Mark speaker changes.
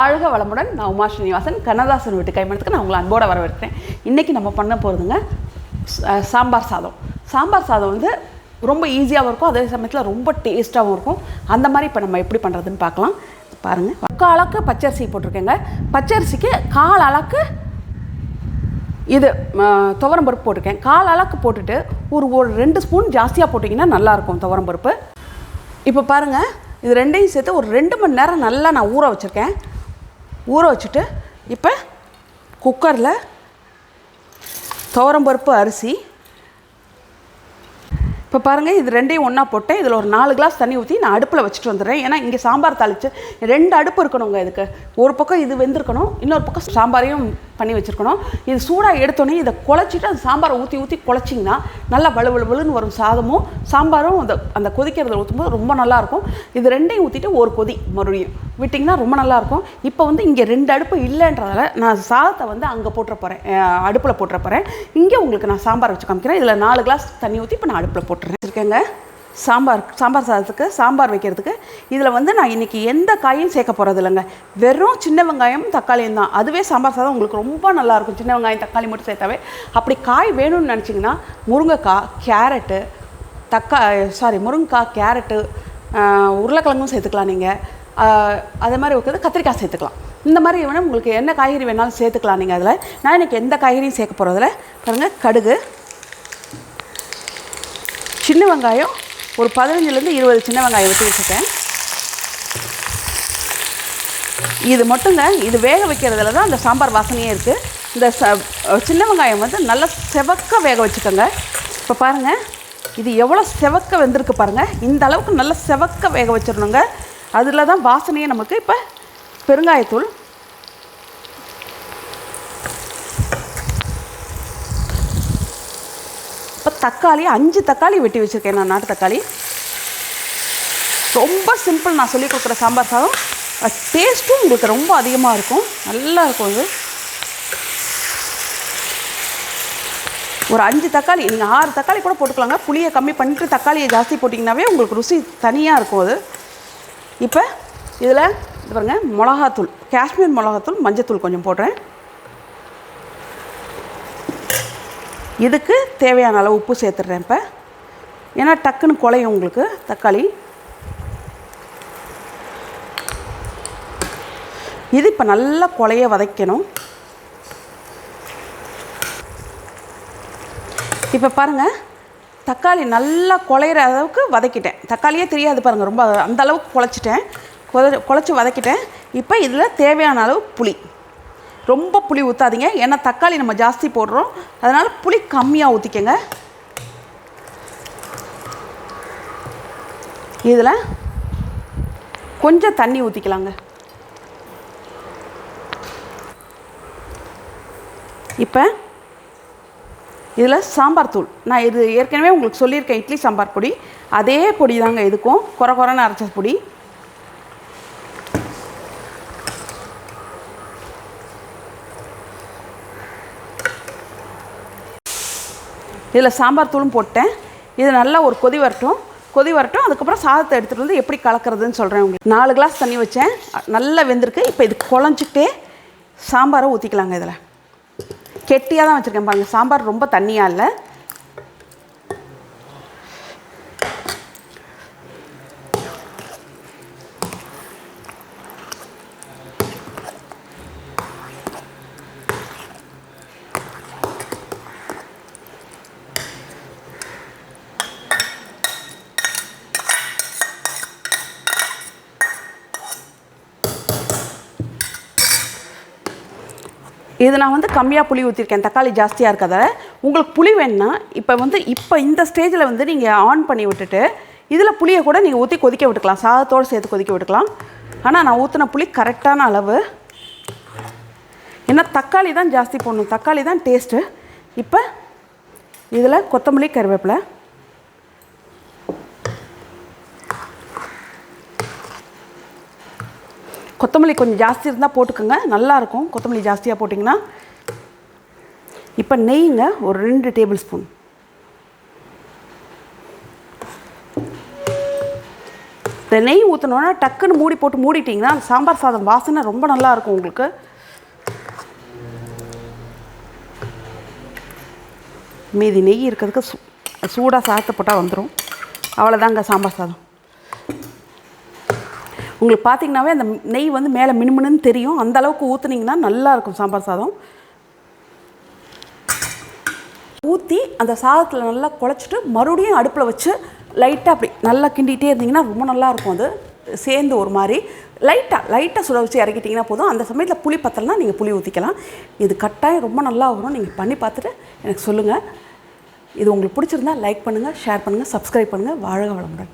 Speaker 1: வாழ்க வளமுடன். நான் உமா ஸ்ரீனிவாசன். கண்ணதாசன் வீட்டு கைமணத்துக்கு நான் உங்களை அன்போடு வரவேற்கிறேன். இன்றைக்கி நம்ம பண்ண போகிறதுங்க சாம்பார் சாதம். சாம்பார் சாதம் வந்து ரொம்ப ஈஸியாகவும் இருக்கும், அதே சமயத்தில் ரொம்ப டேஸ்ட்டாகவும் இருக்கும். அந்த மாதிரி இப்போ நம்ம எப்படி பண்ணுறதுன்னு பார்க்கலாம். பாருங்கள், 3/4 அளவுக்கு பச்சரிசி போட்டிருக்கேங்க. பச்சரிசிக்கு 1/4 அளவுக்கு இது துவரம் பருப்பு போட்டிருக்கேன். 1/4 அளவுக்கு போட்டுட்டு ஒரு 2 ஸ்பூன் ஜாஸ்தியாக போட்டிங்கன்னா நல்லாயிருக்கும் துவரம் பருப்பு. இப்போ பாருங்கள், இது ரெண்டையும் சேர்த்து ஒரு 2 மணி நேரம் நல்லா நான் ஊற வச்சுருக்கேன். ஊற வச்சுட்டு இப்போ குக்கரில் துவரம்பருப்பு, அரிசி, இப்போ பாருங்கள் இது ரெண்டையும் ஒன்றா போட்டேன். இதில் ஒரு 4 கிளாஸ் தண்ணி ஊற்றி நான் அடுப்பில் வச்சுட்டு வந்துடுறேன். ஏன்னா இங்கே சாம்பார் தாளித்து 2 அடுப்பு இருக்கணுங்க. இதுக்கு ஒரு பக்கம் இது வெந்திருக்கணும், இன்னொரு பக்கம் சாம்பாரையும் பண்ணி வச்சுருக்கணும். இது சூடாக எடுத்தோடனே இதை குழச்சிட்டு அந்த சாம்பாரை ஊற்றி குழச்சிங்கன்னா நல்லா வலுவலுன்னு வரும். சாதமும் சாம்பாரும் அந்த கொதிக்கிறத ஊற்றும்போது ரொம்ப நல்லாயிருக்கும். இது ரெண்டையும் ஊற்றிட்டு ஒரு கொதி மறுபடியும் விட்டிங்கன்னா ரொம்ப நல்லாயிருக்கும். இப்போ வந்து இங்கே 2 அடுப்பு இல்லைன்றதால நான் சாதத்தை வந்து அங்கே போட்டுற போகிறேன், அடுப்பில் போட்டுற போகிறேன். இங்கே உங்களுக்கு நான் சாம்பார் வச்சு காமிக்கிறேன். இதில் 4 கிளாஸ் தண்ணி ஊற்றி இப்போ நான் அடுப்பில் போட்டுருக்கேங்க. சாம்பார் சாதத்துக்கு சாம்பார் வைக்கிறதுக்கு இதில் வந்து நான் இன்றைக்கி எந்த காயும் சேர்க்க போகிறது இல்லைங்க. வெறும் சின்ன வெங்காயம் தக்காளியும் தான். அதுவே சாம்பார் சாதம் உங்களுக்கு ரொம்ப நல்லாயிருக்கும். சின்ன வெங்காயம் தக்காளி மட்டும் சேர்த்தாவே. அப்படி காய் வேணும்னு நினச்சிங்கன்னா முருங்கைக்காய், கேரட்டு, முருங்கைக்காய், கேரட்டு, உருளைக்கிழங்கும் சேர்த்துக்கலாம். நீங்கள் அதே மாதிரி வைக்கிறது கத்திரிக்காய் சேர்த்துக்கலாம். இந்த மாதிரி வேணும், உங்களுக்கு என்ன காய்கறி வேணாலும் சேர்த்துக்கலாம் நீங்கள். அதில் நான் இன்றைக்கி எந்த காய்கறியும் சேர்க்க போகிறதில்ல. பாருங்கள், கடுகு, சின்ன வெங்காயம் ஒரு 15லேருந்து 20 சின்ன வெங்காயம் வெட்டி வச்சுருக்கேன். இது மட்டுங்க. இது வேக வைக்கிறதுல தான் அந்த சாம்பார் வாசனையே இருக்குது. இந்த சின்ன வெங்காயம் வந்து நல்லா செவக்க வேக வச்சுக்கோங்க. இப்போ பாருங்கள், இது எவ்வளோ செவக்க வெந்திருக்கு பாருங்கள். இந்த அளவுக்கு நல்லா செவக்க வேக வச்சிடணுங்க. அதில் தான் வாசனையே நமக்கு. இப்போ பெருங்காயத்தூள், இப்போ தக்காளி 5 தக்காளி வெட்டி வச்சுருக்கேன் நான், நாட்டு தக்காளி. ரொம்ப சிம்பிள் நான் சொல்லிக் கொடுக்குற சாம்பார் சாதம். டேஸ்ட்டும் உங்களுக்கு ரொம்ப அதிகமாக இருக்கும், நல்லா இருக்கும். இது ஒரு 5 தக்காளி, நீங்கள் 6 தக்காளி கூட போட்டுக்கலாங்க. புளியை கம்மி பண்ணிட்டு தக்காளியை ஜாஸ்தி போட்டிங்கனாவே உங்களுக்கு ருசி தனியாக இருக்கும் அது. இப்போ இதில் இது பாருங்கள், மிளகாத்தூள், காஷ்மீர் மிளகாத்தூள், மஞ்சத்தூள் கொஞ்சம் போடுறேன். இதுக்கு தேவையான அளவு உப்பு சேர்த்துட்றேன் இப்போ, ஏன்னா டக்குன்னு குழையும் உங்களுக்கு தக்காளி. இது இப்போ நல்லா குழைய வதக்கணும். இப்போ பாருங்கள், தக்காளி நல்லா குழையிற அளவுக்கு வதக்கிட்டேன். தக்காளியே தெரியாது பாருங்கள், ரொம்ப அந்த அளவுக்கு குழைச்சிட்டேன், குழைச்சி வதக்கிட்டேன். இப்போ இதில் தேவையான அளவு புளி. ரொம்ப புளி ஊற்றாதீங்க, ஏன்னா தக்காளி நம்ம ஜாஸ்தி போடுறோம், அதனால் புளி கம்மியாக ஊற்றிக்கங்க. இதில் கொஞ்சம் தண்ணி ஊற்றிக்கலாங்க. இப்போ இதில் சாம்பார் தூள், நான் இது ஏற்கனவே உங்களுக்கு சொல்லியிருக்கேன், இட்லி சாம்பார் பொடி, அதே பொடி தாங்க இதுக்கும், குறைன்னு அரைச்ச பொடி. இதில் சாம்பார் தூளும் போட்டேன். இது நல்லா ஒரு கொதி வரட்டும். அதுக்கப்புறம் சாதத்தை எடுத்துகிட்டு வந்து எப்படி கலக்கிறதுன்னு சொல்கிறேன் உங்களுக்கு. 4 கிளாஸ் தண்ணி வச்சேன், நல்லா வெந்திருக்கு. இப்போ இது குழஞ்சிக்கிட்டே சாம்பாரை ஊற்றிக்கலாங்க. இதில் கெட்டியாக தான் வச்சுருக்கேன் பாருங்கள், சாம்பார் ரொம்ப தண்ணியாக இல்லை. இது நான் வந்து கம்மியாக புளி ஊற்றிருக்கேன், தக்காளி ஜாஸ்தியாக இருக்கிறதால. உங்களுக்கு புளி வேணுன்னா இப்போ இந்த ஸ்டேஜில் வந்து நீங்கள் ஆன் பண்ணி விட்டுட்டு இதில் புளியை கூட நீங்கள் ஊற்றி கொதிக்க விட்டுக்கலாம், சாதத்தோடு சேர்த்து கொதிக்க விட்டுக்கலாம். ஆனால் நான் ஊற்றின புளி கரெக்டான அளவு, ஏன்னா தக்காளி தான் ஜாஸ்தி போடணும், தக்காளி தான் டேஸ்ட்டு. இப்போ இதில் கொத்தமல்லி, கருவேப்பிலை, கொத்தமல்லி கொஞ்சம் ஜாஸ்தி இருந்தால் போட்டுக்கோங்க, நல்லாயிருக்கும் கொத்தமல்லி ஜாஸ்தியாக போட்டிங்கன்னா. இப்போ நெய்ங்க ஒரு 2 டேபிள் ஸ்பூன், இந்த நெய் ஊற்றினோன்னா டக்குன்னு மூடி போட்டு மூடிட்டிங்கன்னா சாம்பார் சாதம் வாசனை ரொம்ப நல்லாயிருக்கும் உங்களுக்கு. மீதி நெய் இருக்கிறதுக்கு சூடாக சாதத்தை போட்டால் வந்துடும். அவ்வளோதாங்க சாம்பார் சாதம். உங்களுக்கு பார்த்திங்கனாவே அந்த நெய் வந்து மேலே மினுமினுன்னு தெரியும். அந்தளவுக்கு ஊற்றுனீங்கன்னா நல்லாயிருக்கும் சாம்பார் சாதம். ஊற்றி அந்த சாதத்தில் நல்லா குழச்சிட்டு மறுபடியும் அடுப்பில் வச்சு லைட்டாக அப்படி நல்லா கிண்டிகிட்டே இருந்தீங்கன்னா ரொம்ப நல்லாயிருக்கும். அது சேர்ந்து ஒரு மாதிரி லைட்டாக சுட வச்சு இறக்கிட்டிங்கன்னா போதும். அந்த சமயத்தில் புளி பத்தலைனா நீங்கள் புளி ஊற்றிக்கலாம். இது கட்டாயம் ரொம்ப நல்லா வரும். நீங்கள் பண்ணி பார்த்துட்டு எனக்கு சொல்லுங்கள். இது உங்களுக்கு பிடிச்சிருந்தா லைக் பண்ணுங்கள், ஷேர் பண்ணுங்கள், சப்ஸ்கிரைப் பண்ணுங்கள். வாழ்க வளமுடன்.